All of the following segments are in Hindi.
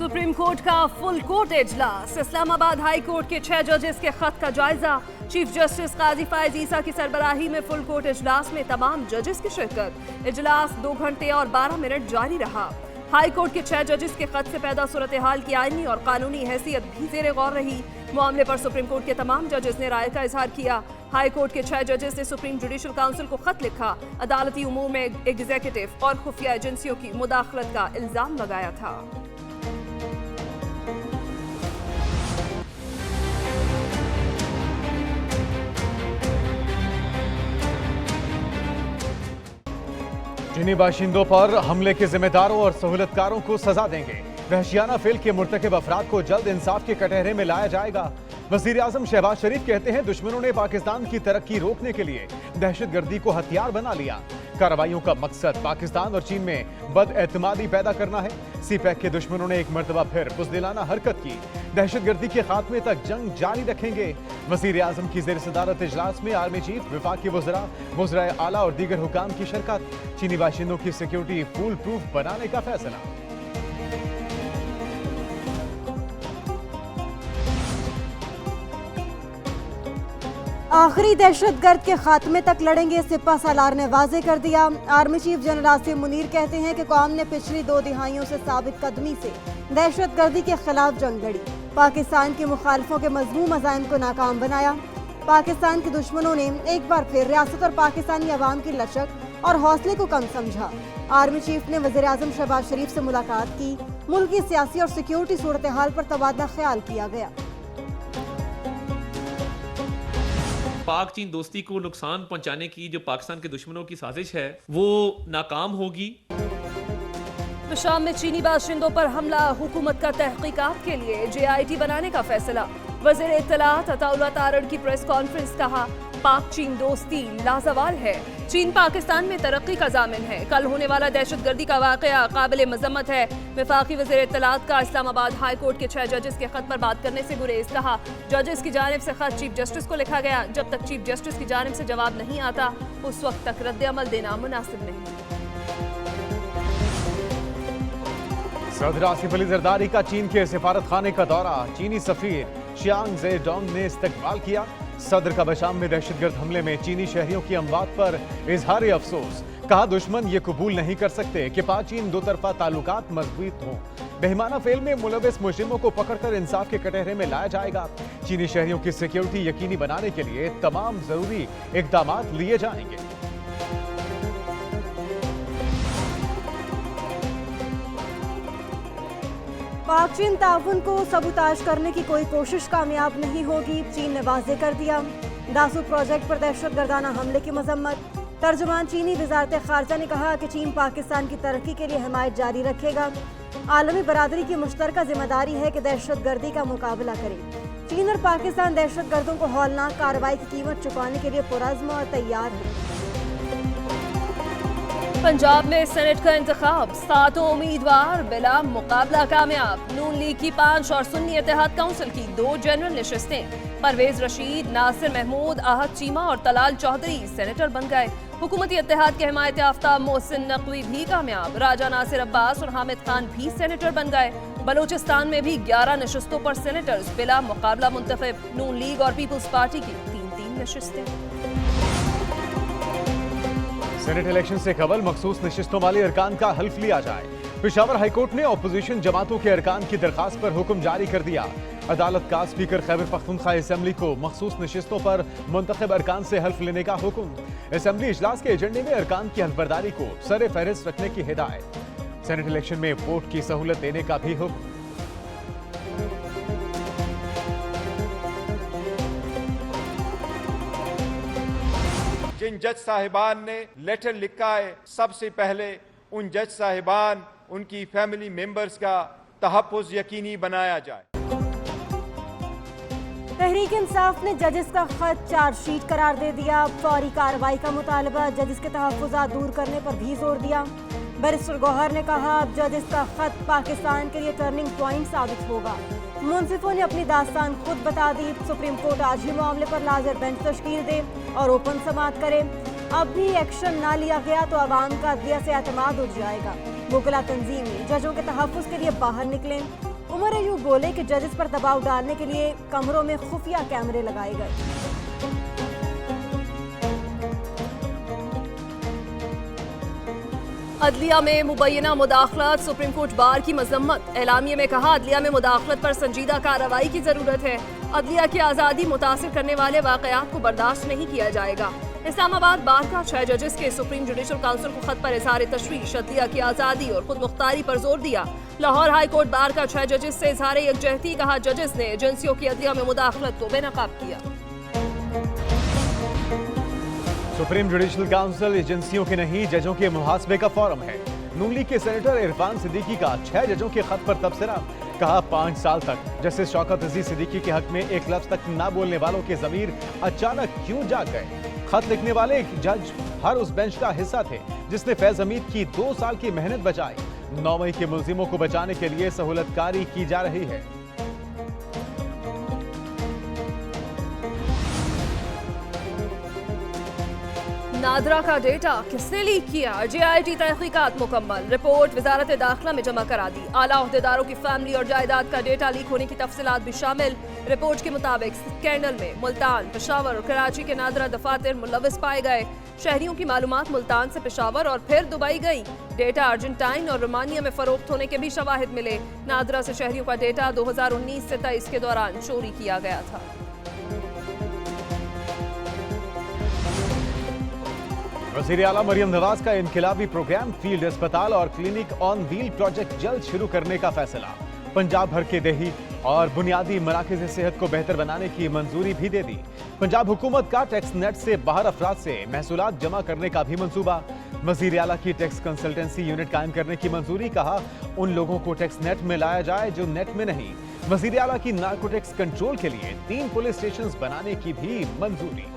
सुप्रीम कोर्ट का फुल कोर्ट इजलास। इस्लामाबाद हाई कोर्ट के 6 जजेस के खत का जायजा। चीफ जस्टिस काजी फायज ईसा की सरबराही में फुल कोर्ट इजलास में तमाम जजेस की शिरकत। इजलास 2 घंटे और 12 मिनट जारी रहा। हाई कोर्ट के 6 जजेस के खत से पैदा सूरत हाल की आईनी और कानूनी हैसियत भी जेर गौर रही। मामले पर सुप्रीम कोर्ट के तमाम जजेस ने राय का इजहार किया। हाई कोर्ट के 6 जजेस ने सुप्रीम जुडिशल काउंसिल को खत लिखा। अदालती उमूर में एग्जीक्यूटिव और खुफिया एजेंसियों की मुदाखलत का इल्जाम लगाया था। चीनी बाशिंदों पर हमले के जिम्मेदारों और सहूलतकारों को सजा देंगे। वहशियाना फेल के मुर्तकिब अफराद को जल्द इंसाफ के कटहरे में लाया जाएगा। वजीर आजम शहबाज शरीफ कहते हैं दुश्मनों ने पाकिस्तान की तरक्की रोकने के लिए दहशतगर्दी को हथियार बना लिया। कार्रवाइयों का मकसद पाकिस्तान और चीन में बदएतमादी पैदा करना है। सीपैक के दुश्मनों ने एक मरतबा फिर बुज़दिलाना हरकत की। दहशतगर्दी के खात्मे तक जंग जारी रखेंगे। वजीर आजम की ज़ेर सदारत इजलास में आर्मी चीफ, वफाकी वज़रा, वज़राए आला और दीगर हुकाम की शिरकत। चीनी बाशिंदों की सिक्योरिटी फूल प्रूफ बनाने का फैसला। आखिरी दहशतगर्द के खात्मे तक लड़ेंगे, सिपा सालार ने वाजे कर दिया। Army chief general Asim Munir कहते हैं कि कौम ने पिछली 2 दिहाइयों से साबित कदमी से दहशतगर्दी के खिलाफ जंग लड़ी, पाकिस्तान के मुखालफों के मजमूम अज़ाइम को नाकाम बनाया। पाकिस्तान के दुश्मनों ने एक बार फिर रियासत और पाकिस्तानी अवाम की लचक और हौसले को कम समझा। आर्मी चीफ ने वज़ीर आज़म शहबाज शरीफ से मुलाकात की। मुल्क की सियासी और सिक्योरिटी सूरत हाल पर तबादला ख्याल किया गया। पाक चीन दोस्ती को नुकसान पहुंचाने की जो पाकिस्तान के दुश्मनों की साजिश है वो नाकाम होगी। शाम में चीनी बाशिंदों पर हमला, हुकूमत का तहकीकात के लिए JIT बनाने का फैसला। वज़ीर इत्तलात अताउल्लाह तारड़ की प्रेस कॉन्फ्रेंस, कहा पाक चीन दोस्ती लाजवाल है। चीन पाकिस्तान में तरक्की का जामिन है। कल होने वाला दहशतगर्दी का वाकया काबिल मजम्मत है। वफाकी वज़ीर इत्तलात का इस्लामाबाद हाई कोर्ट के 6 जजेस के खत पर बात करने से गुरेज, कहा जजेस की जानिब से खत चीफ जस्टिस को लिखा गया। जब तक चीफ जस्टिस की जानिब से जवाब नहीं आता उस वक्त तक रद्द अमल देना मुनासिब नहीं। सदर आसिफ अली जरदारी का चीन के सिफारत खाने का दौरा। चीनी सफीर शियांग ज़ेडोंग ने इस्तकबाल किया। सदर का बशाम में दहशतगर्द हमले में चीनी शहरियों की अमवात पर इजहार अफसोस। कहा दुश्मन ये कबूल नहीं कर सकते कि पाक चीन दो तरफा ताल्लुकात मजबूत हों। बेईमाना फेल में मुलविस मुजरिमों को पकड़कर इंसाफ के कटहरे में लाया जाएगा। चीनी शहरियों की सिक्योरिटी यकीनी बनाने के लिए तमाम जरूरी इकदाम लिए जाएंगे। पाक चीन ताउन को सबूताज करने की कोई कोशिश कामयाब नहीं होगी, चीन ने वाजे कर दिया। दासू प्रोजेक्ट पर दहशतगर्दाना हमले की मजम्मत। तर्जुमान चीनी वजारत खारजा ने कहा कि चीन पाकिस्तान की तरक्की के लिए हिमायत जारी रखेगा। आलमी बरादरी की मुश्तरका जिम्मेदारी है कि दहशतगर्दी का मुकाबला करे। चीन और पाकिस्तान दहशतगर्दों को हौलनाक कार्रवाई की कीमत चुकाने के लिए पुरज़्म और तैयार है। पंजाब में सेनेट का इंतखाब, 7 उम्मीदवार बिला मुकाबला कामयाब। नून लीग की 5 और सुन्नी इत्तेहाद काउंसिल की 2 जनरल नशिस्तें। परवेज रशीद, नासिर महमूद, आहद चीमा और तलाल चौधरी सेनेटर बन गए। हुकूमती इत्तेहाद के हिमायत याफ्ता मोहसिन नकवी भी कामयाब। राजा नासिर अब्बास और हामिद खान भी सेनेटर बन गए। बलूचिस्तान में भी 11 नशिस्तों पर सेनेटर्स बिला मुकाबला मुंतखब। नून लीग और पीपल्स पार्टी की 3-3 नशिस्तें। सेनेट इलेक्शन से कबल मखसूस नशिस्तों वाले अरकान का हल्फ लिया जाए। पेशावर हाईकोर्ट ने अपोजिशन जमातों के अरकान की दरखास्त पर हुक्म जारी कर दिया। अदालत का स्पीकर खैबर पख्तूनख्वा असेंबली को मखसूस नशिस्तों पर मुंतखब अरकान से हल्फ लेने का हुक्म। असेंबली इजलास के एजेंडे में अरकान की हल्फबरदारी को सर फहरिस्त रखने की हिदायत। सेनेट इलेक्शन में वोट की सहूलत देने का भी हुक्म। जिन जज साहिबान ने लेटर लिखा है, सबसे पहले उन जज साहिबान, उनकी फैमिली मेंबर्स का तहफ़्फ़ुज़ यकीनी बनाया जाए। तहरीक इंसाफ ने जजेस का खत चार्जशीट करार दे दिया। फौरी कार्रवाई का मुतालबा, जजेस के तहफ़्फ़ुज़ात दूर करने पर भी जोर दिया। बैरिस्टर गौहर ने कहा अब जजेस का खत पाकिस्तान के लिए टर्निंग पॉइंट साबित होगा। मुंसिफों ने अपनी दास्तान खुद बता दी। सुप्रीम कोर्ट आज ही मामले पर लाज़र बेंच तश्कील दे और ओपन समाअत करे। अब भी एक्शन ना लिया गया तो अवाम का अदलिया से एतमाद उठ जाएगा। वकला तंजीमें जजों के तहफ़्फ़ुज़ के लिए बाहर निकलें। उमर अयूब बोले कि जजेस पर दबाव डालने के लिए कमरों में खुफिया कैमरे लगाए गए। अदलिया में मुबैना मुदाखलत, सुप्रीम कोर्ट बार की मजम्मत। एलामिये में कहा, अदलिया में मुदाखलत पर संजीदा कार्रवाई की जरूरत है। अदलिया की आज़ादी मुतासिर करने वाले वाकयात को बर्दाश्त नहीं किया जाएगा। इस्लामाबाद बार का 6 जजेस के सुप्रीम जुडिशल काउंसिल को खत पर इजहार तशवीश, अदलिया की आज़ादी और खुद मुख्तारी पर जोर दिया। लाहौर हाई कोर्ट बार का 6 जजेस से इजहार यकजहती, कहा जजेस ने एजेंसियों की अदलिया में मुदाखलत को बेनकाब किया। सुप्रीम जुडिशल काउंसिल एजेंसियों के नहीं, जजों के मुहासबे का फोरम है। नून लीग के सेनेटर इरफान सिद्दीकी का 6 जजों के खत पर तबसरा, कहा 5 साल तक जस्टिस शौकत अजीज सिद्दीकी के हक में एक लफ्ज तक ना बोलने वालों के ज़मीर अचानक क्यों जाग गए। खत लिखने वाले एक जज हर उस बेंच का हिस्सा थे जिसने फैज हमीद की 2 साल की मेहनत बचाई। 9 मई के मुल्जिमों को बचाने के लिए सहूलतकारी की जा रही है। नादरा का डेटा किसने लीक किया? JIT तहकीकात मुकम्मल, रिपोर्ट वजारत दाखिला में जमा करा दी। आला ओहदेदारों की फैमिली और जायदाद का डेटा लीक होने की तफसीलात भी शामिल। रिपोर्ट के मुताबिक स्कैंडल में मुल्तान, पेशावर और कराची के नादरा दफातर मुलविस पाए गए। शहरियों की मालूमात मुल्तान से पेशावर और फिर दुबई गई। डेटा अर्जेंटाइन और रोमानिया में फरोख्त होने के भी शवाहिद मिले। नादरा से शहरियों का डेटा 2019 से 23 के दौरान चोरी किया गया था। वज़ीर आला मरियम नवाज का इनकलाबी प्रोग्राम फील्ड अस्पताल और क्लिनिक ऑन व्हील प्रोजेक्ट जल्द शुरू करने का फैसला। पंजाब भर के देही और बुनियादी मराकज़ सेहत को बेहतर बनाने की मंजूरी भी दे दी। पंजाब हुकूमत का टैक्स नेट से बाहर अफराद से महसूलात जमा करने का भी मंसूबा। वज़ीर आला की टैक्स कंसल्टेंसी यूनिट कायम करने की मंजूरी, कहा उन लोगों को टैक्स नेट में लाया जाए जो नेट में नहीं। वज़ीर आला की नार्कोटिक्स कंट्रोल के लिए 3 पुलिस स्टेशन बनाने की भी मंजूरी।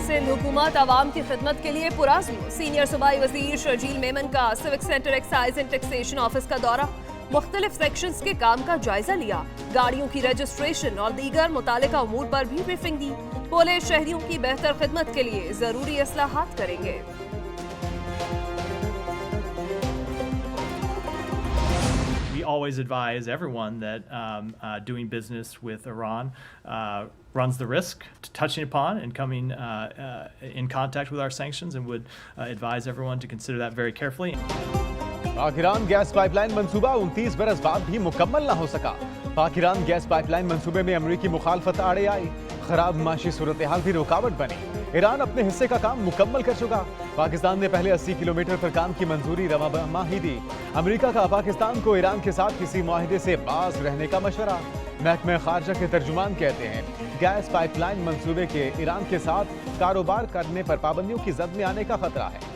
सिंध हुकूमत आवाम की खिदमत के लिए पुराज़्म। सीनियर सूबाई वजीर शर्जील मेमन का civic centre excise and taxation office का दौरा, मुख्तलिफ सेक्शंस के काम का जायजा लिया। गाड़ियों की रजिस्ट्रेशन और दीगर मुतालिका उमूर पर भी ब्रीफिंग दी। बोले शहरियों की बेहतर खिदमत के लिए जरूरी इस्लाहात करेंगे। We always advise everyone that doing business with Iran runs the risk to touching upon and coming in contact with our sanctions, and would advise everyone to consider that very carefully. पाक ईरान गैस पाइपलाइन मंसूबा 29 बरस बाद भी मुकम्मल ना हो सका। पाक ईरान गैस पाइपलाइन मंसूबे में अमरीकी मुखालफत आड़े आई। खराब माशी सूरत हाल भी रुकावट बनी। ईरान अपने हिस्से का काम मुकम्मल कर चुका। पाकिस्तान ने पहले 80 किलोमीटर पर काम की मंजूरी रवा माह ही दी। अमरीका का पाकिस्तान को ईरान के साथ किसी मुआहिदे से बाज रहने का मशवरा। महकमा खारजा के तर्जुमान कहते हैं गैस पाइपलाइन मंसूबे के ईरान के साथ कारोबार करने पर पाबंदियों की जद में आने का खतरा है।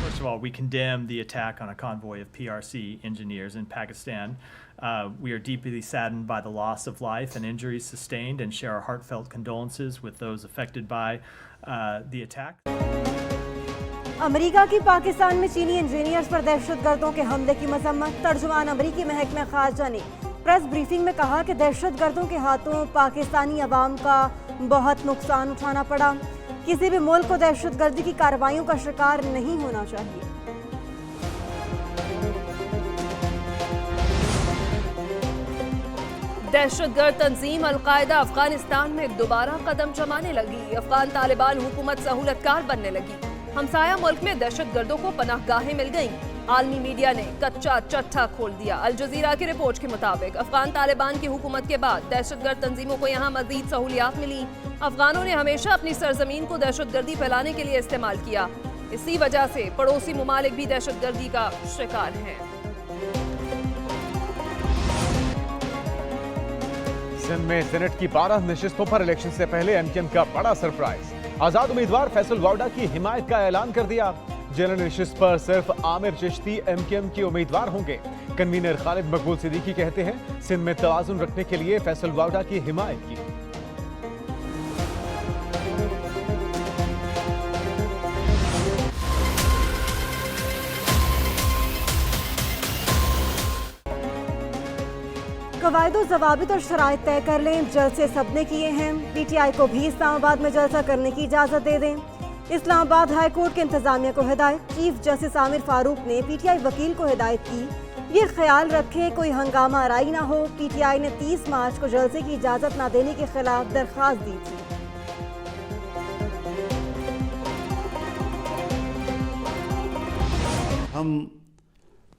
First of all, we condemn the attack on a convoy of PRC engineers in Pakistan. We are deeply saddened by the loss of life and injuries sustained, and share our heartfelt condolences with those affected by the attack. America की पाकिस्तान में चीनी इंजीनियर्स पर दहशतगर्दों के हमले की मजम्मत। तर्जुमान अमरीकी महकमा खारजा ने प्रेस ब्रीफिंग में कहा कि दहशतगर्दों के हाथों पाकिस्तानी अवाम का बहुत नुकसान उठाना पड़ा। किसी भी मुल्क को दहशतगर्दी की कार्रवाइयों का शिकार नहीं होना चाहिए। दहशतगर्द तंजीम अल-कायदा अफगानिस्तान में दोबारा कदम जमाने लगी। अफगान तालिबान हुकूमत सहूलतकार बनने लगी। हमसाया मुल्क में दहशतगर्दों को पनाहगाहें मिल गईं। आलमी मीडिया ने कच्चा चट्टा खोल दिया। अल जजीरा की रिपोर्ट के मुताबिक अफगान तालिबान की हुकूमत के बाद दहशतगर्द तंजीमों को यहाँ मजीद सहूलियात मिली। अफगानों ने हमेशा अपनी सरजमीन को दहशतगर्दी फैलाने के लिए इस्तेमाल किया। इसी वजह से पड़ोसी ममालिक भी दहशतगर्दी का शिकार हैं। सिंध में सेनेट की 12 नशिस्तों पर इलेक्शन से पहले एमकेएम का बड़ा सरप्राइज। आजाद उम्मीदवार फैसल वावडा की हिमायत का ऐलान कर दिया। जनरल नशिस्त पर सिर्फ आमिर चिश्ती एमकेएम के उम्मीदवार होंगे। कन्वीनर खालिद मकबूल सिद्दीकी कहते हैं सिंध में तवाजुन रखने के लिए फैसल वावडा की हिमायत की। कवायदो जवाबित और शराइत तय कर लें, जलसे सबने किए हैं। पीटीआई को भी इस्लामाबाद में जलसा करने की इजाज़त दे दें। इस्लामाबाद हाई कोर्ट के इंतजामिया को हिदायत। चीफ जस्टिस आमिर फारूक ने पीटीआई वकील को हिदायत की, ये ख्याल रखें कोई हंगामा आराई ना हो। पीटीआई ने 30 मार्च को जलसे की इजाज़त ना देने के खिलाफ दरख्वास्त दी थी। हम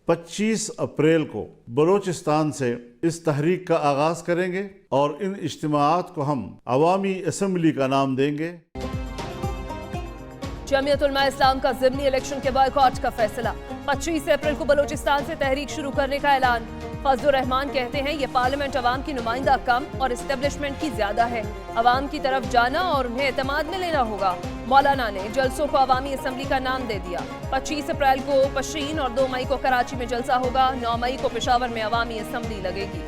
25 अप्रैल को बलोचिस्तान से इस तहरीक का आगाज करेंगे और इन इज्तिमाआत को हम अवामी असम्बली का नाम देंगे। जमीयत उलमा इस्लाम का ज़िमनी इलेक्शन के बॉयकॉट का फैसला। 25 अप्रैल को बलोचिस्तान से तहरीक शुरू करने का ऐलान। फजलुर रहमान कहते हैं ये पार्लियामेंट अवाम की नुमाइंदा कम और इस्टेब्लिशमेंट की ज्यादा है। अवाम की तरफ जाना और उन्हें एतमाद में लेना होगा। मौलाना ने जलसों को अवामी असम्बली का नाम दे दिया। 25 अप्रैल को पशीन और 2 मई को कराची में जलसा होगा। 9 मई को पेशावर में अवामी असम्बली लगेगी।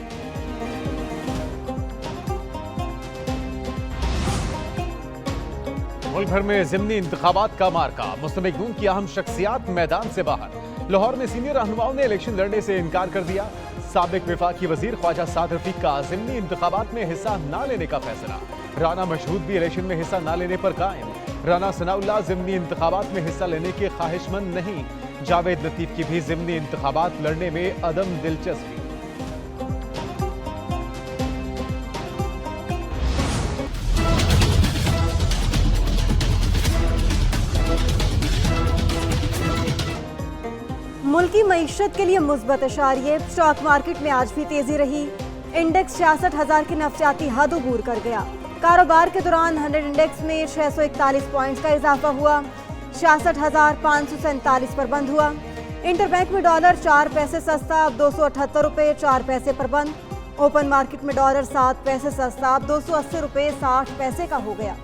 मुल्क भर में ज़िमनी इंतखाबात का मार्का। मुस्लिम लीग नून की अहम शख्सियात मैदान से बाहर। लाहौर में सीनियर रहनुमाओं ने इलेक्शन लड़ने से इनकार कर दिया। साबिक वफाकी वजीर ख्वाजा साद रफीक का ज़िमनी इंतखाबात में हिस्सा न लेने का फैसला। राना मशहूद भी इलेक्शन में हिस्सा न लेने पर कायम। राना सनाउल्लाह ज़िमनी इंतखाबात में हिस्सा लेने के ख्वाहिशमंद नहीं। जावेद लतीफ की भी ज़िमनी इंतखाबात लड़ने में अदम दिलचस्पी। मुल्की मईशत के लिए मुस्बत इशारे। स्टॉक मार्केट में आज भी तेजी रही। इंडेक्स 66,000 की नफसियाती हद अबूर कर गया। कारोबार के दौरान 100 इंडेक्स में 641 पॉइंट्स का इजाफा हुआ। 66,547 पर बंद हुआ। इंटरबैंक में डॉलर 4 पैसे सस्ता, अब 278 रुपये 4 पैसे पर बंद। ओपन मार्केट में डॉलर 7 पैसे सस्ता, अब 280 रुपये 60 पैसे का हो गया।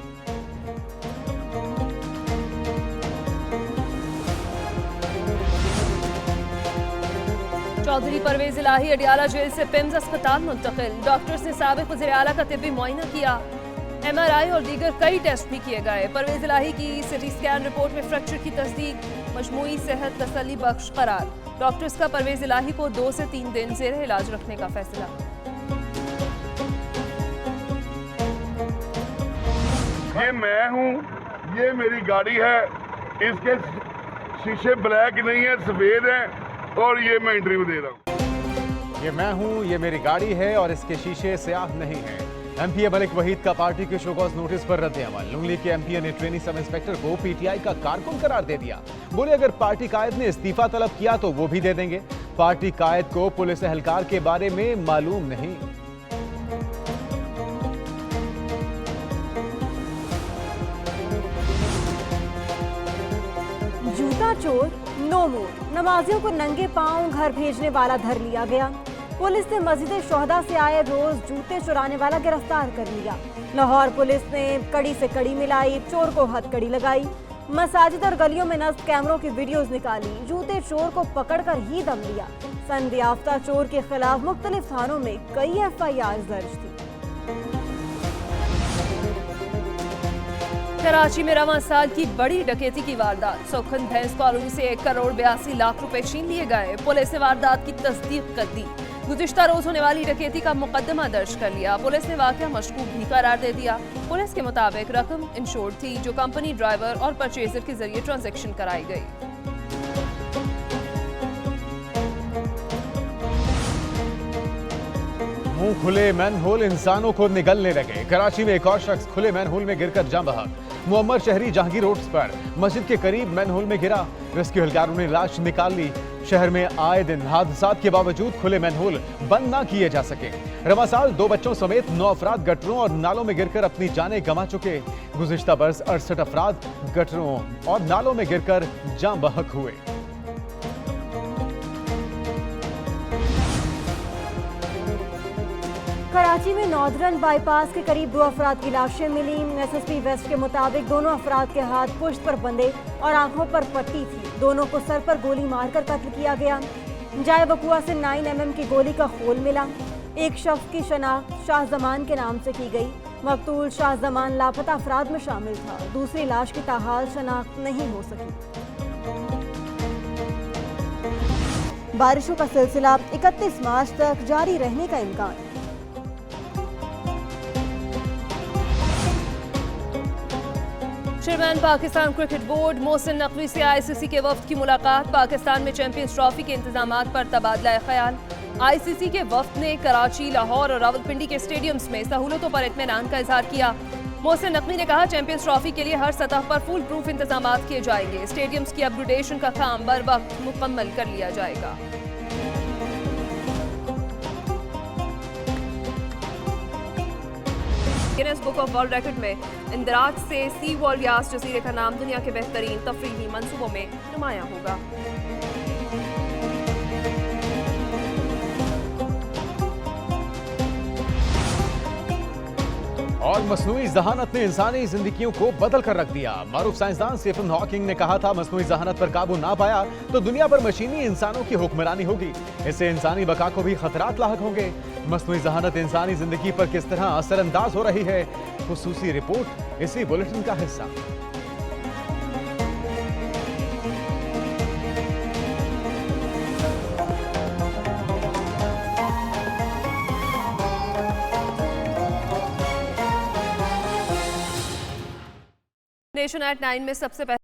चौधरी परवेज इलाही अडियाला जेल से पिम्स अस्पताल मुंतकिल। डॉक्टर्स ने साबिक वज़ीर आला का तिब्बी मुआयना किया। MRI और दीगर कई टेस्ट भी किए गए। परवेज इलाही की सिटी स्कैन रिपोर्ट में फ्रैक्चर की तस्दीक। मजमूई सेहत तसल्ली बख्श करार। डॉक्टर्स का परवेज इलाही को 2 से 3 दिन ज़ेरे इलाज रखने का फैसला। ये मैं हूँ, ये मेरी गाड़ी है, इसके शीशे ब्लैक नहीं है, सफेद है और ये मैं इंटरव्यू दे रहा हूँ। ये मैं हूँ, ये मेरी गाड़ी है और इसके शीशे स्याह नहीं है। MPA मलिक वहीद का पार्टी के शोकॉज नोटिस पर रद्द अमल। नून लीग के MPA ने ट्रेनी सब इंस्पेक्टर को PTI का कारकुन करार दे दिया। बोले अगर पार्टी कायद ने इस्तीफा तलब किया तो वो भी दे देंगे। पार्टी कायद को पुलिस एहलकार के बारे में मालूम नहीं। जूता चोर नो मोर। नमाजियों को नंगे पांव घर भेजने वाला धर लिया गया। पुलिस ने मस्जिद शोहदा से आए रोज जूते चुराने वाला गिरफ्तार कर लिया। लाहौर पुलिस ने कड़ी से कड़ी मिलाई, चोर को हथकड़ी लगाई। मसाजिद और गलियों में नस्ब कैमरों की वीडियोस निकाली। जूते चोर को पकड़कर ही दम लिया। संदियाफ्ता चोर के खिलाफ मुख्तलिफ थानों में कई FIR दर्ज थी। कराची में रवां साल की बड़ी डकैती की वारदात। सोखन भैंस कॉलोनी से 1 करोड़ 82 लाख रुपए छीन लिए गए। पुलिस ने वारदात की तस्दीक कर दी। गुज़िश्ता रोज होने वाली डकैती का मुकदमा दर्ज कर लिया। पुलिस ने वाकया मशकूक भी करार दे दिया। पुलिस के मुताबिक रकम इंश्योर्ड थी जो कंपनी ड्राइवर और परचेजर के जरिए ट्रांजैक्शन कराई गई। मुंह खुले मैनहोल इंसानों को निगलने लगे। कराची में एक और शख्स खुले मैनहोल में गिरकर जान बहक। मुअम्मर शहरी जहांगीर रोड पर मस्जिद के करीब मैनहोल में गिरा। रेस्क्यू एहलकारों ने लाश निकाल ली। शहर में आए दिन हादसात के बावजूद खुले मैनहोल बंद ना किए जा सके। रवां साल 2 बच्चों समेत 9 अफराद गटरों और नालों में गिरकर अपनी जानें गंवा चुके। गुज़िश्ता बरस 68 अफराद गटरों और नालों में गिरकर जान बहक हुए। कराची में नॉर्दर्न बाईपास के करीब 2 अफराद की लाशें मिली। SSP वेस्ट के मुताबिक दोनों अफराद के हाथ पुश्त पर बंधे और आंखों पर पट्टी थी। दोनों को सर पर गोली मारकर कत्ल किया गया। जाए वकुआ से 9 mm की गोली का खोल मिला। एक शख्स की शनाख्त शाहजमान के नाम से की गई। मकतूल शाहजमान लापता अफराद में शामिल था। दूसरी लाश की ताहाल शनाख्त नहीं हो सकी। बारिशों का सिलसिला 31 मार्च तक जारी रहने का इम्कान। Chairman Pakistan cricket board Mohsin Naqvi से आईसीसी के वफ्द की मुलाकात। पाकिस्तान में चैंपियंस ट्रॉफी के इंतजामात पर तबादला ख्याल। आईसीसी के वफ्द ने कराची, लाहौर और रावलपिंडी के स्टेडियम्स में सहूलतों पर इत्मीनान का इजहार किया। मोहसिन नकवी ने कहा, चैंपियंस ट्रॉफी के लिए हर सतह पर फुल प्रूफ इंतजामात किए जाएंगे। स्टेडियम्स की अपग्रेडेशन का काम बर वक्त मुकम्मल कर लिया जाएगा। Guinness book of world record में इंदिराज से सी वॉल व्यास जजीरे का नाम दुनिया के बेहतरीन तफरीही मंसूबों में नुमायां होगा। और मसनूई जहानत ने इंसानी जिंदगियों को बदल कर रख दिया। मारूफ साइंसदान स्टीफन हॉकिंग ने कहा था, मसनूई जहानत पर काबू ना पाया तो दुनिया पर मशीनी इंसानों की हुक्मरानी होगी। इससे इंसानी बका को भी खतरात लाहक होंगे। मसनूई जहानत इंसानी जिंदगी पर किस तरह असरअंदाज हो रही है, खुसूसी रिपोर्ट इसी बुलेटिन का हिस्सा। नेशन एट 9 में सबसे पहले